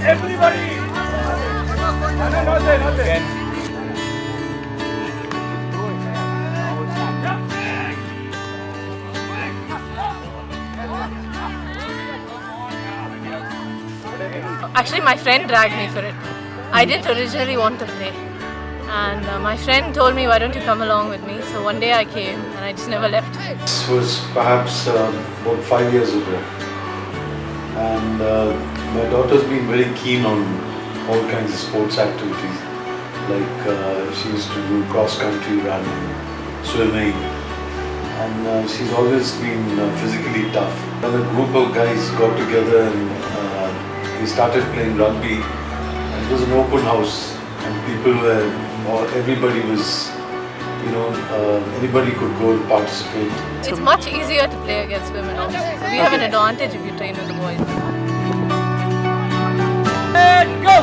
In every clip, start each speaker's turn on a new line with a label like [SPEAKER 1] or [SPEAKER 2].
[SPEAKER 1] Everybody!
[SPEAKER 2] Actually, my friend dragged me for it. I didn't originally want to play. And my friend told me, why don't you come along with me? So one day I came and I just never left.
[SPEAKER 3] This was perhaps about 5 years ago. And my daughter's been very keen on all kinds of sports activities. Like she used to do cross-country running, swimming. And she's always been physically tough. When a group of guys got together and we started playing rugby, and it was an open house and people were, or everybody was, anybody could go and participate.
[SPEAKER 2] It's much easier to play against women obviously, so we have an advantage if you train with the boys.
[SPEAKER 1] And go!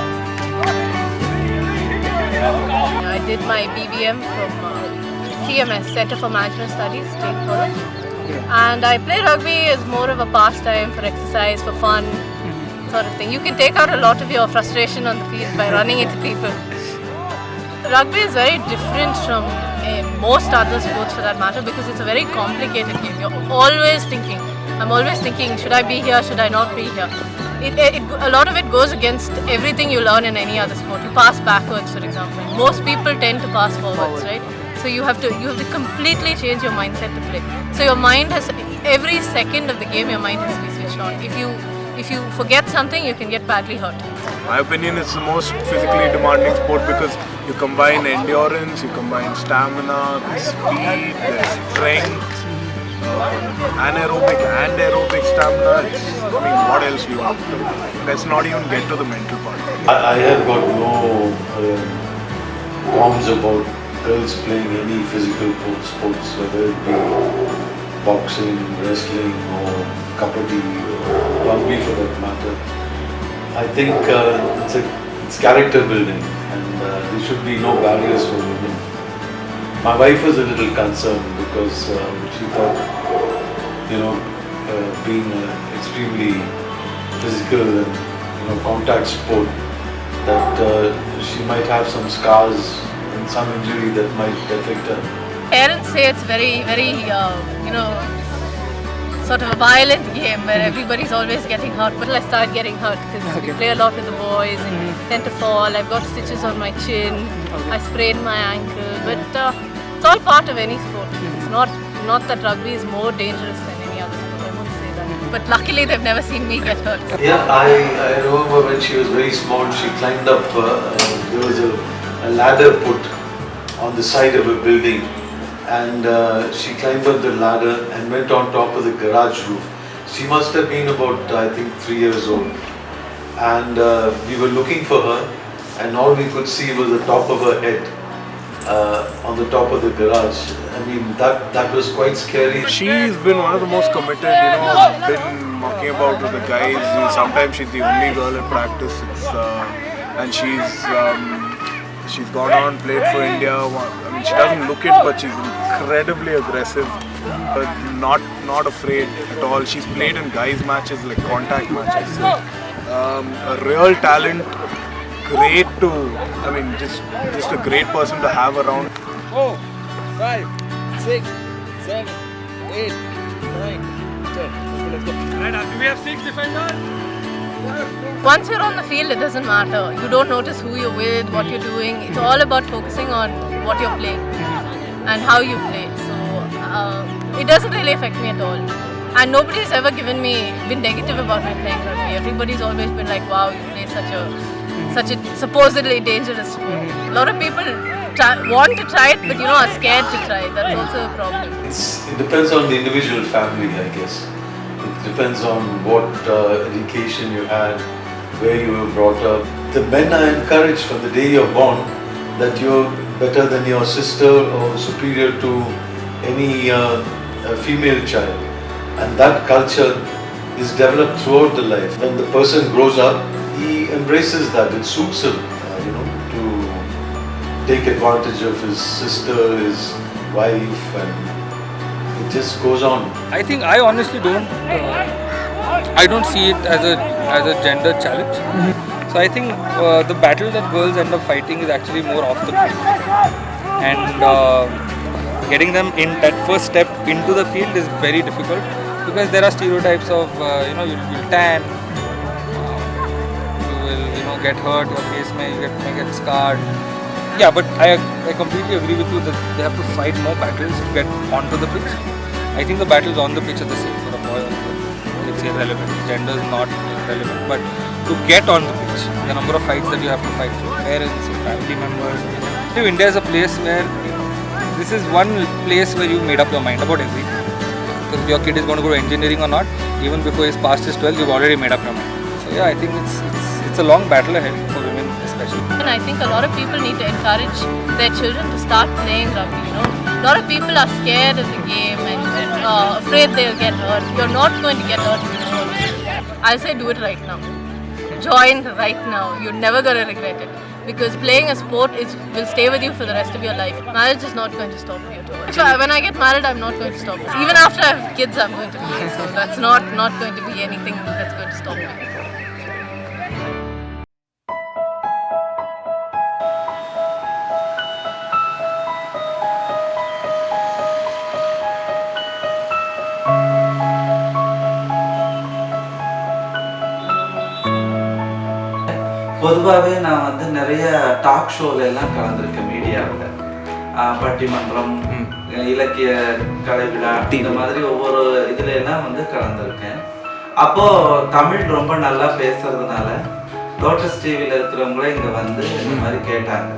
[SPEAKER 2] I did my BBM from CMS, Center for Management Studies, State College. And I play rugby as more of a pastime, for exercise, for fun, sort of thing. You can take out a lot of your frustration on the field by running into people. Rugby is very different from most other sports for that matter because it's a very complicated game. You're always thinking, I'm always thinking, should I be here, should I not be here? A lot of it goes against everything you learn in any other sport. You pass backwards, for example. Most people tend to pass forwards, right? So you have to completely change your mindset to play. So your mind has, every second of the game, your mind has to be switched on. If you forget something, you can get badly hurt.
[SPEAKER 4] My opinion, it's the most physically demanding sport because you combine endurance, you combine stamina, the speed, the strength, anaerobic and aerobic stamina. What else do you want? Let's not even get to the mental part.
[SPEAKER 3] I have got no qualms about girls playing any physical sports, whether it be boxing, wrestling or kabaddi or rugby for that matter. I think it's character building and there should be no barriers for women. My wife was a little concerned because she thought, being an extremely physical and contact sport, that she might have some scars and some injury that might affect her.
[SPEAKER 2] Parents say it's very, very, sort of a violent game where everybody's always getting hurt. But I started getting hurt because we play a lot with the boys and tend to fall. I've got stitches on my chin. I sprained my ankle. But it's all part of any sport. It's not that rugby is more dangerous than any other sport. I won't say that. But luckily they've never seen me get hurt.
[SPEAKER 3] Yeah, I remember when she was very small, she climbed up. There was a ladder put on the side of a building. And she climbed up the ladder and went on top of the garage roof. She must have been about, I think, 3 years old. And we were looking for her, and all we could see was the top of her head on the top of the garage. I mean, that was quite scary.
[SPEAKER 4] She's been one of the most committed, been mucking about with the guys. Sometimes she's the only girl at practice. And she's gone on, played for India. I mean, she doesn't look it, but she's incredibly aggressive, but not afraid at all. She's played in guys' matches, like contact matches. So, a real talent, great to, just a great person to have around.
[SPEAKER 1] 4, 5, 6, 7, 8, 9, 10. Okay, let's go. Right, do we have 6 defenders?
[SPEAKER 2] Once you're on the field, it doesn't matter. You don't notice who you're with, what you're doing. It's all about focusing on what you're playing and how you play. So it doesn't really affect me at all. And nobody's ever been negative about me playing rugby. Everybody's always been like, wow, you play such a supposedly dangerous sport. A lot of people want to try it, but are scared to try it. That's also a problem.
[SPEAKER 3] It depends on the individual family, I guess. It depends on what education you had, where you were brought up. The men are encouraged from the day you're born that you're better than your sister or superior to any female child. And that culture is developed throughout the life. When the person grows up, he embraces that. It suits him, to take advantage of his sister, his wife, and it just goes on.
[SPEAKER 1] I think I honestly don't I don't see it as a gender challenge. So I think the battle that girls end up fighting is actually more off the field, and getting them in that first step into the field is very difficult because there are stereotypes of you'll tan, you will get hurt, your face may get scarred. Yeah, but I completely agree with you that they have to fight more battles to get onto the pitch. I think the battles on the pitch are the same for a boy or a girl. It's irrelevant. Gender is not relevant. But to get on the pitch, the number of fights that you have to fight with parents, family members. So India is a place where this is one place where you made up your mind about everything. Because your kid is going to go to engineering or not, even before he's past his 12, you've already made up your mind. So yeah, I think it's a long battle ahead for women especially.
[SPEAKER 2] And I think a lot of people need to encourage their children to start playing rugby, A lot of people are scared of the game and afraid they'll get hurt. You're not going to get hurt if you don't. I say do it right now. Join right now. You're never going to regret it. Because playing a sport will stay with you for the rest of your life. Marriage is not going to stop you at all. So when I get married, I'm not going to stop. Even after I have kids, I'm going to play. So that's not going to be anything that's going to stop me.
[SPEAKER 5] பொதுவாகவே நான் வந்து நிறைய talk ஷோல எல்லாம் கலந்துருக்கேன் மீடியாவில். பட்டிமன்றம், இலக்கிய கலை விழா, இந்த மாதிரி ஒவ்வொரு இதுல எல்லாம் வந்து கலந்துருக்கேன். அப்போ தமிழ் ரொம்ப நல்லா பேசுறதுனால லோட்டஸ் டிவியில் இருக்கிறவங்களே இங்கே வந்து இந்த மாதிரி கேட்டாங்க.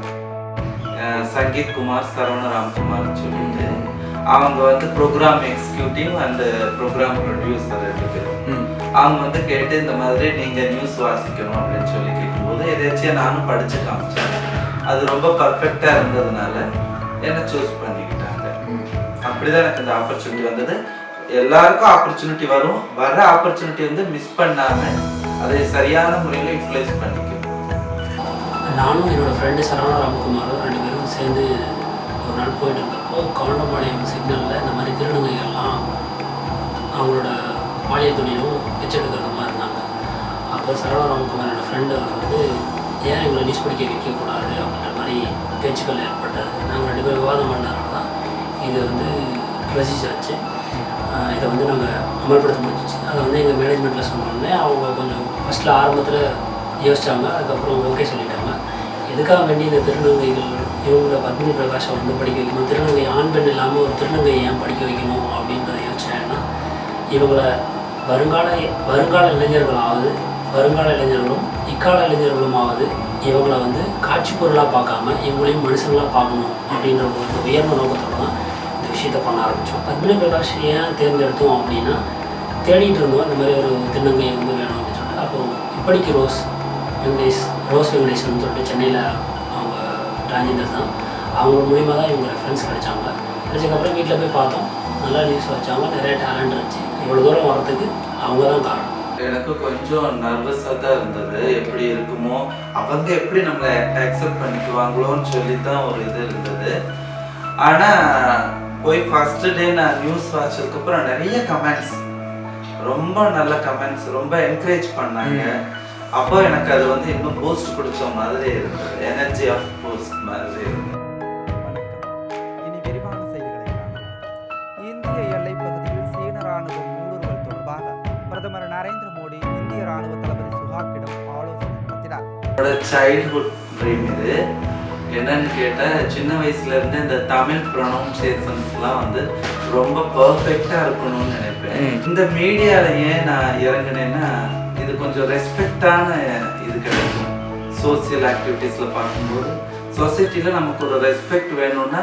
[SPEAKER 5] சங்கீத் குமார், சரவண ராம்குமார் சொல்லிட்டு அவங்க வந்து programme executive and programme producer 2 பேர். அவங்க வந்து கேட்டு இந்த மாதிரி நீங்கள் நியூஸ் வாசிக்கணும் அப்படின்னு சொல்லி கேட்கும்போது எதாச்சும் நானும் படித்து காமிச்சேன். அது ரொம்ப பர்ஃபெக்டாக இருந்ததுனால என்னை சூஸ் பண்ணிக்கிட்டாங்க. அப்படிதான் எனக்கு இந்த ஆப்பர்ச்சுனிட்டி வந்தது. எல்லாருக்கும் ஆப்பர்ச்சுனிட்டி வரும். வர ஆப்பர்ச்சுனிட்டி வந்து மிஸ் பண்ணாமல் அதை சரியான முறையில் யூட்டிலைஸ் பண்ணிக்கணும்.
[SPEAKER 6] நானும் என்னோடய ஃப்ரெண்டு சரவண ராம்குமாரும் 2 பேரும் சேர்ந்து ஒரு நாள் போயிட்டு இருந்தப்போ கவுண்டம்பாளையம் சிக்னலில் இந்த மாதிரி திருநங்கைகள்லாம் அவங்களோட பாலியல் துணியும் பிச்செடுக்கிற மாதிரி இருந்தாங்க. அப்போ சரவண ராம்குமாரோட ஃப்ரெண்டு வந்து ஏன் எங்களை நியூஸ் படிக்க வைக்கக்கூடாது அப்படின்ற மாதிரி பேச்சுக்கள் ஏற்பட்டது. நாங்கள் 2 பேரும் விவாதம் பண்ணாலும் தான் இது வந்து ப்ரொசீஜ் ஆச்சு. இதை வந்து நாங்கள் அமல்படுத்த முடிஞ்சிச்சு. அதை வந்து எங்கள் மேனேஜ்மெண்ட்டில் சொன்னோடனே அவங்க கொஞ்சம் ஃபஸ்ட்டில் ஆரம்பத்தில் யோசித்தாங்க. அதுக்கப்புறம் ஓகே சொல்லிட்டாங்க. எதுக்காக வேண்டி இந்த திருநங்கைகள் இவங்கள பத்மினி பிரகாஷை வந்து படிக்க வைக்கணும், திருநங்கை ஆண் பெண் இல்லாமல் ஒரு திருநங்கையை ஏன் படிக்க வைக்கணும் அப்படின்றத யோசிச்சேன்னா, இவங்களை வருங்கால இளைஞர்களும் இக்கால இளைஞர்களுமாவது இவங்களை வந்து காட்சி பொருளாக பார்க்காம இவங்களையும் மனுஷங்களாக பார்க்கணும் அப்படின்ற ஒரு உயர்ந்த நோக்கத்தோடு தான் இந்த விஷயத்தை பண்ண ஆரம்பித்தோம். பத்மினி பிரகாஷ் ஏன் தேர்ந்தெடுத்தோம் அப்படின்னா, தேடிட்டு இருந்தோம் இந்த மாதிரி ஒரு திருநங்கை வந்து வேணும் அப்படின்னு சொல்லிட்டு. அப்போது இப்படிக்கு ரோஸ் வெங்கடேசன் சொல்லிட்டு சென்னையில் அவங்க டிரான்ஜெண்டர் தான். அவங்க மூலிமா தான் இவங்க ரெஃபரன்ஸ் கிடைச்சாங்க. கிடைச்சதுக்கப்புறம் வீட்டில் போய் பார்த்தோம். நல்லா நியூஸ் வச்சாங்க. நிறைய டேலண்ட் இருந்துச்சு. இவ்வளோ தூரம் வரத்துக்கு அவங்க தான் காரணம்.
[SPEAKER 5] எனக்கு கொஞ்சம் நர்வஸாக தான் இருந்தது. எப்படி இருக்குமோ, அவங்க எப்படி நம்மளை அக்செப்ட் பண்ணிக்குவாங்களோன்னு சொல்லி தான் ஒரு இது இருந்தது. ஆனால் போய் ஃபஸ்ட்டு டே நான் நியூஸ் வாட்சதுக்கப்புறம் நிறைய கமெண்ட்ஸ், ரொம்ப நல்ல கமெண்ட்ஸ், ரொம்ப என்கரேஜ் பண்ணாங்க. அப்போ எனக்கு அது வந்து இன்னும் பூஸ்ட் கொடுத்த மாதிரி இருந்தது. எனர்ஜி ஆஃப் பூஸ்ட் மாதிரி இருந்தது.
[SPEAKER 7] இனி விரிவான செய்திகளை காணலாம். இந்திய எல்லைப் பகுதியில் சீன ராணுவ ஊடுருவல் தொடர்பாக பிரதமர் நரேந்திர மோடி இந்திய ராணுவ தளபதி சுஹாக்கிடம் ஆலோசனை நடத்தினார்.
[SPEAKER 5] என்னோட சைல்ட்ஹுட் ட்ரீம் இது. என்னன்னு கேட்டால், சின்ன வயசுலேருந்து இந்த தமிழ் ப்ரொனவுன்சியேஷன்ஸ்லாம் வந்து ரொம்ப பர்ஃபெக்டாக இருக்கணும்னு நினைப்பேன். இந்த மீடியாவில் ஏன் நான் இறங்கினேன்னா, இது கொஞ்சம் ரெஸ்பெக்டான இது கிடைக்கும். சோசியல் ஆக்டிவிட்டீஸில் பார்க்கும்போது சொசைட்டியில் நமக்கு ஒரு ரெஸ்பெக்ட் வேணும்னா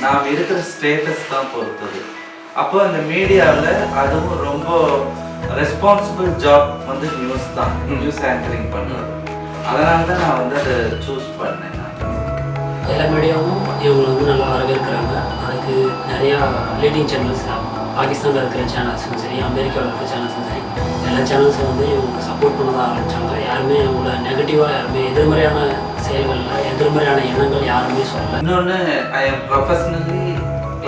[SPEAKER 5] நாம் இருக்கிற ஸ்டேட்டஸ் தான் பொறுத்தது. அப்போ இந்த மீடியாவில் அதுவும் ரொம்ப ரெஸ்பான்சிபிள் ஜாப் வந்து நியூஸ் தான், நியூஸ் ஆங்கரிங் பண்ணுறது. அதனால தான் நான் வந்து அதை சூஸ் பண்ணேன்.
[SPEAKER 6] எல்லா மீடியாவும் இவங்களை வந்து நல்லா வரவேற்கிறாங்க. அதுக்கு நிறையா லீடிங் சேனல்ஸ், பாகிஸ்தானில் இருக்கிற சேனல்ஸும் சரி, அமெரிக்காவில் இருக்கிற சேனல்ஸும் சரி, எல்லா சேனல்ஸும் வந்து இவங்களுக்கு சப்போர்ட் பண்ண தான் ஆரம்பித்தாங்க. யாருமே இவங்கள நெகட்டிவாக, யாருமே எதிர்மறையான செயல்களில் எதிர்மறையான எண்ணங்கள் யாருமே சொல்லலை.
[SPEAKER 5] இன்னொன்று, I am professionally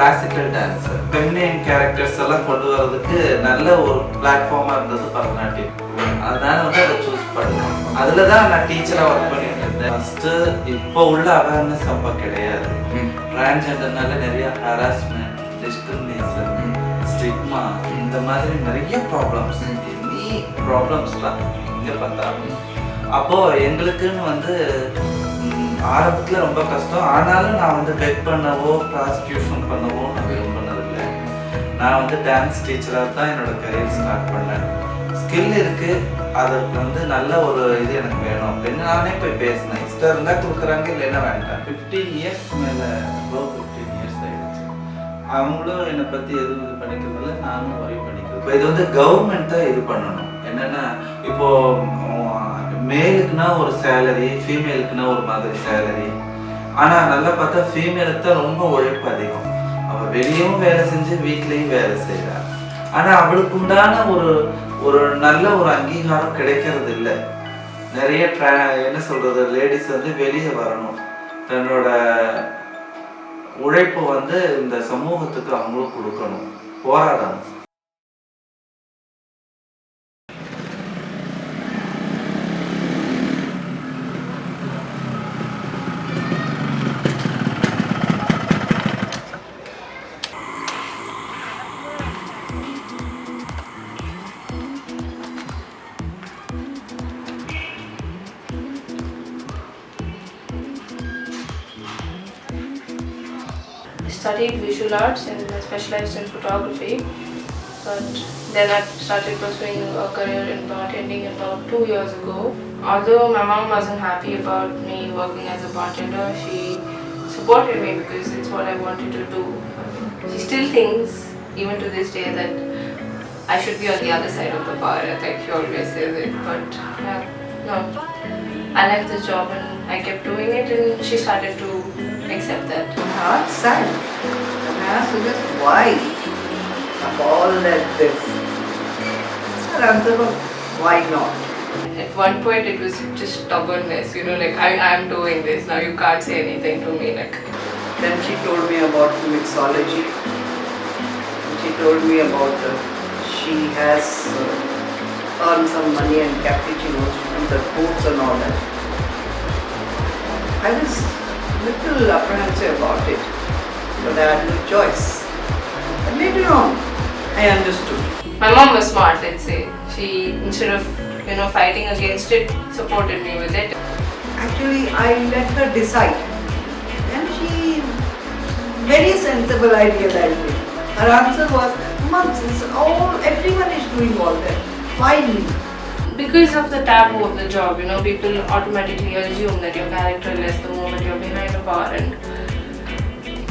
[SPEAKER 5] classical dance feminine characters எல்லாம் கொண்டு வரதுக்கு நல்ல ஒரு பிளாட்ஃபார்மாக இருந்தது பரதநாட்டியம். அதனால வந்து அதை சூஸ் பண்ணேன். அதில் தான் நான் டீச்சராக ஒர்க் பண்ணிட்டு இருந்தேன். ஃபஸ்ட்டு இப்போ உள்ள அவேர்னஸ் அப்போ கிடையாது. டிரான்ஸ்ஜெண்டர்னால நிறைய ஹராஸ்மெண்ட், டிஸ்கிரிமினேஷன், ஸ்டிக்மா, இந்த மாதிரி நிறைய ப்ராப்ளம்ஸ், எனி ப்ராப்ளம்ஸ்லாம் இங்கே பார்த்தாலும் அப்போது எங்களுக்குன்னு வந்து ஆரம்பத்தில் ரொம்ப கஷ்டம். ஆனாலும் நான் வந்து பெக் பண்ணவோ ப்ராஸ்டியூஷன் பண்ணவோ நான் விரும்பினதில்லை. நான் வந்து டான்ஸ் டீச்சராக தான் என்னோடய கரியர் ஸ்டார்ட் பண்ணேன். ஸ்கில் இருக்குது, அதுக்கு வந்து நல்ல ஒரு இது எனக்கு வேணும் அப்படின்னு நானே போய் பேசினேன். இஷ்டம் இருந்தால் கொடுக்குறாங்க, இல்லைன்னா வேண்டாம். 15 இயர்ஸ் மேலே 15 இயர்ஸ் ஆகிடுச்சு. அவங்களும் என்னை பற்றி எதுவும் இது பண்ணிக்கிறதில்ல, நானும் ஒரே பண்ணிக்கிறது. இப்போ இது வந்து கவர்மெண்ட் தான் இது பண்ணணும். என்னென்னா இப்போது மேலுக்குனா ஒரு சேலரி, ஃபீமேலுக்குனா ஒரு மாதிரி சேலரி. ஆனால் நல்லா பார்த்தா ஃபீமேலுக்கு தான் ரொம்ப உழைப்பு அதிகம். அவள் வெளியும் வேலை செஞ்சு வீட்லேயும் வேலை செய்கிறாள். ஆனால் அவளுக்கு உண்டான ஒரு நல்ல ஒரு அங்கீகாரம் கிடைக்கிறது இல்லை. நிறைய என்ன சொல்கிறது, லேடிஸ் வந்து வெளியே வரணும், தன்னோட உழைப்பு வந்து இந்த சமூகத்துக்கு அவங்களும் கொடுக்கணும், போராடணும்.
[SPEAKER 2] Studied visual arts and specialized in photography, but then I started pursuing a career in bartending about 2 years ago. Although my mom wasn't happy about me working as a bartender, she supported me because it's what I wanted to do. She still thinks, even to this day, that I should be on the other side of the bar, like she always says it, but yeah, no. I liked this job and I kept doing it, and she started to accept that.
[SPEAKER 8] Hard sad. And I asked her, just why? Of all that this. Her answer was, why not?
[SPEAKER 2] At one point it was just stubbornness, like I'm doing this, now you can't say anything to me. Like.
[SPEAKER 8] Then she told me about mixology. She told me about she has earned some money and cappuccinos from the courts and all that. I was little apprehensive about it, but I had no choice. But later on, I understood.
[SPEAKER 2] My mom was smart, let's say. She, instead of fighting against it, supported me with it.
[SPEAKER 8] Actually, I let her decide, and she very sensible. I realized it. Her answer was, "Mom, since everyone is doing all that, why me?"
[SPEAKER 2] Because of the taboo of the job, people automatically assume that you're characterless the moment you're behind a bar, and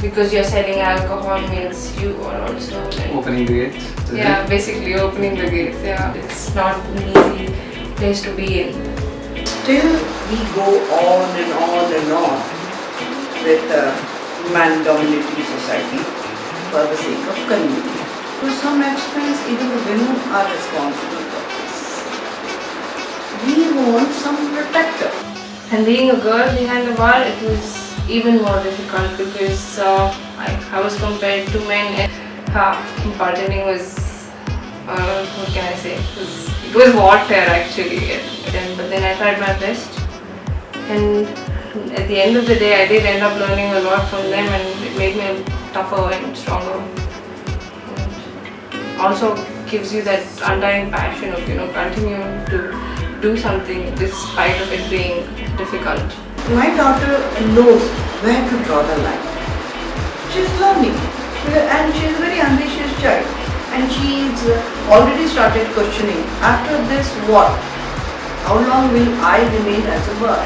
[SPEAKER 2] because you're selling alcohol means you are also
[SPEAKER 1] opening the gates.
[SPEAKER 2] Yeah, basically opening the gates. Yeah, it's not an easy place to be in.
[SPEAKER 8] Still, we go on and on and on with man-dominating society for the sake of community. To some extent, even the women are responsible for this. We want some protector.
[SPEAKER 2] And being a girl behind the bar, it was even more difficult because I was compared to men. Bartending was, what can I say? It was warfare actually. But then I tried my best, and at the end of the day, I did end up learning a lot from them, and it made me tougher and stronger. And also gives you that undying passion of continuing to do something despite of it being difficult.
[SPEAKER 8] My daughter knows where to draw the line. She's learning, and she's a very ambitious child, and she's already started questioning, after this what? How long will I remain as a bar?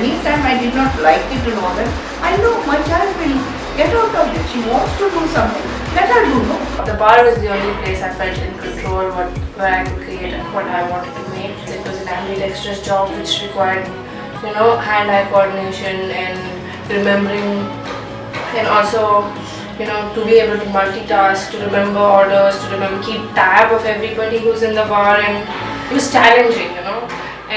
[SPEAKER 8] Anytime I did not like it and all that, I know my child will get out of it. She wants to do something. Let her do, no?
[SPEAKER 2] The bar was the only place I felt in control where I could create what I wanted to make. It was an ambidextrous job which required, hand-eye coordination and remembering, and also, to be able to multitask, to remember orders, to keep tab of everybody who's in the bar, and it was challenging,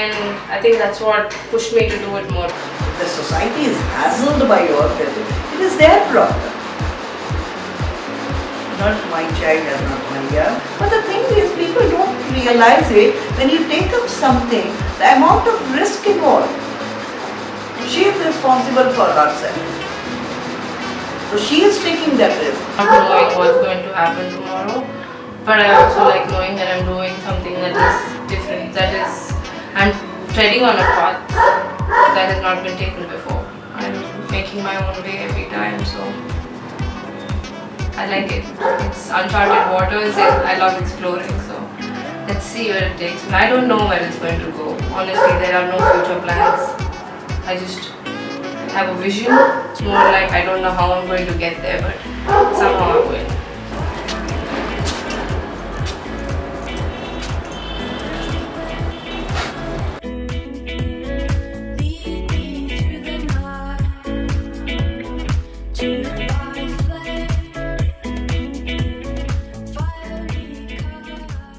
[SPEAKER 2] and I think that's what pushed me to do it more.
[SPEAKER 8] The society is dazzled by your presence. It is their problem. not my child has not done here. But the thing is, people don't realize it. When you take up something, the amount of risk involved, she is responsible for herself. So she is taking that risk.
[SPEAKER 2] Not knowing what's going to happen tomorrow, but I also like knowing that I'm doing something that is different, that is, I'm treading on a path that has not been taken before. I'm making my own way every time, so I like it. It's uncharted waters and I love exploring, so let's see where it takes me. I don't know where it's going to go. Honestly, there are no future plans. I just have a vision. It's more like I don't know how I'm going to get there, but somehow I'm going.